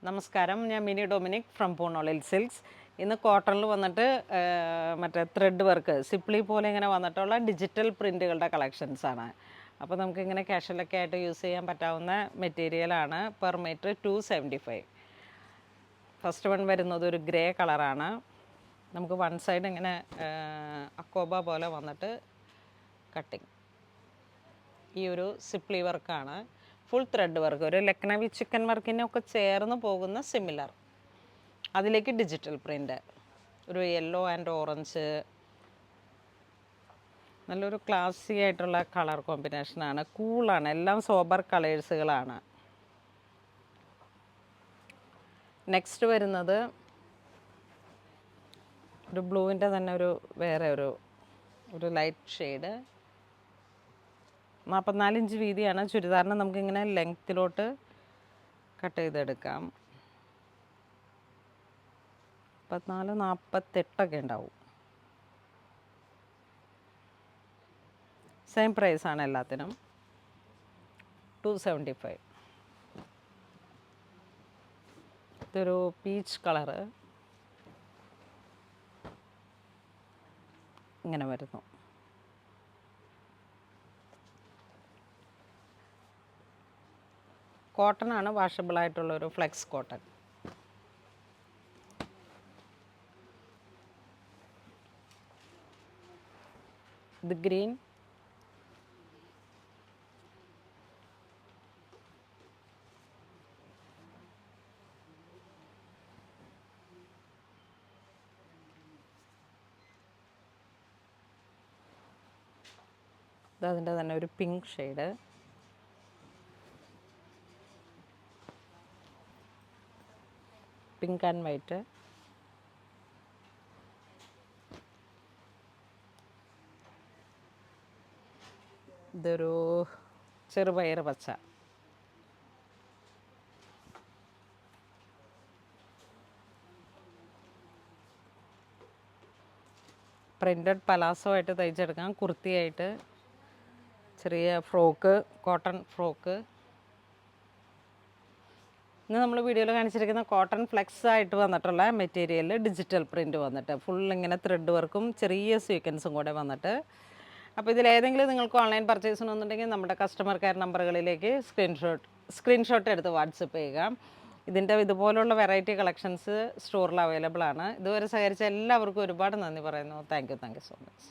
നമസ്കാരം, ഞാൻ mini Dominic from പൂണോളിൽ silks. ഇന്ന് കോട്ടണിൽ വന്നിട്ട് മറ്റേ ത്രെഡ് വർക്ക് സിപ്ലി പോലെ ഇങ്ങനെ വന്നിട്ടുള്ള ഡിജിറ്റൽ പ്രിൻറ്റുകളുടെ കളക്ഷൻസാണ്. അപ്പോൾ നമുക്കിങ്ങനെ കാഷ്വലൊക്കെ ആയിട്ട് യൂസ് ചെയ്യാൻ പറ്റാവുന്ന മെറ്റീരിയലാണ്. Per metre 275. ഫസ്റ്റ് വൺ വരുന്നത് ഒരു ഗ്രേ കളറാണ്. നമുക്ക് വൺ സൈഡ് ഇങ്ങനെ അക്കോബ പോലെ വന്നിട്ട് കട്ടിങ്. ഈ ഒരു സിപ്ലി വർക്കാണ്, ഫുൾ ത്രെഡ് വർക്ക്, ഒരു ലക്നവി ചിക്കൻ വർക്കിനൊക്കെ ചേർന്ന് പോകുന്ന സിമിലർ. അതിലേക്ക് ഡിജിറ്റൽ പ്രിൻ്റ്, ഒരു യെല്ലോ ആൻഡ് ഓറഞ്ച്, നല്ലൊരു ക്ലാസി ആയിട്ടുള്ള കളർ കോമ്പിനേഷനാണ്. കൂളാണ്, എല്ലാം സോബർ കളേഴ്സുകളാണ്. നെക്സ്റ്റ് വരുന്നത് ഒരു ബ്ലൂവിൻ്റെ തന്നെ വേറെ ഒരു ലൈറ്റ് ഷെയ്ഡ്. 44 ഇഞ്ച് വീതിയാണ്. ചുരിദാറിന് നമുക്കിങ്ങനെ ലെങ്ത്തിലോട്ട് കട്ട് ചെയ്തെടുക്കാം. 44, 48 ഉണ്ടാവും. സെയിം പ്രൈസാണ് എല്ലാത്തിനും, 275. ഇതൊരു പീച്ച് കളറ് ഇങ്ങനെ വരുന്നു. കോട്ടൺ ആണ്, വാഷബിൾ ആയിട്ടുള്ളൊരു ഫ്ലെക്സ് കോട്ടൺ. ഇത് ഗ്രീൻ, അതിൻ്റെ തന്നെ ഒരു pink shade, pink and white, ഇതൊരു ചെറുപയർ പച്ച, പ്രിൻറ്റഡ് പലാസോ ആയിട്ട് തയ്ച്ചെടുക്കാം, കുർത്തിയായിട്ട്, ചെറിയ ഫ്രോക്ക്, കോട്ടൺ ഫ്രോക്ക്. ഇന്ന് നമ്മൾ വീഡിയോയിൽ കാണിച്ചിരിക്കുന്ന കോട്ടൺ ഫ്ലെക്സ് ആയിട്ട് വന്നിട്ടുള്ള മെറ്റീരിയൽ, ഡിജിറ്റൽ പ്രിൻ്റ് വന്നിട്ട് ഫുൾ ഇങ്ങനെ ത്രെഡ് വർക്കും ചെറിയ സ്വീക്വൻസും കൂടെ വന്നിട്ട്. അപ്പോൾ ഇതിലേതെങ്കിലും നിങ്ങൾക്ക് ഓൺലൈൻ പർച്ചേസിനൊന്നുണ്ടെങ്കിൽ നമ്മുടെ കസ്റ്റമർ കെയർ നമ്പറുകളിലേക്ക് സ്ക്രീൻഷോട്ട് എടുത്ത് വാട്സപ്പ് ചെയ്യുക. ഇതുപോലുള്ള വെറൈറ്റി കളക്ഷൻസ് സ്റ്റോറിൽ അവൈലബിൾ ആണ്. ഇതുവരെ സഹകരിച്ച എല്ലാവർക്കും ഒരുപാട് നന്ദി പറയുന്നു. Thank you so much.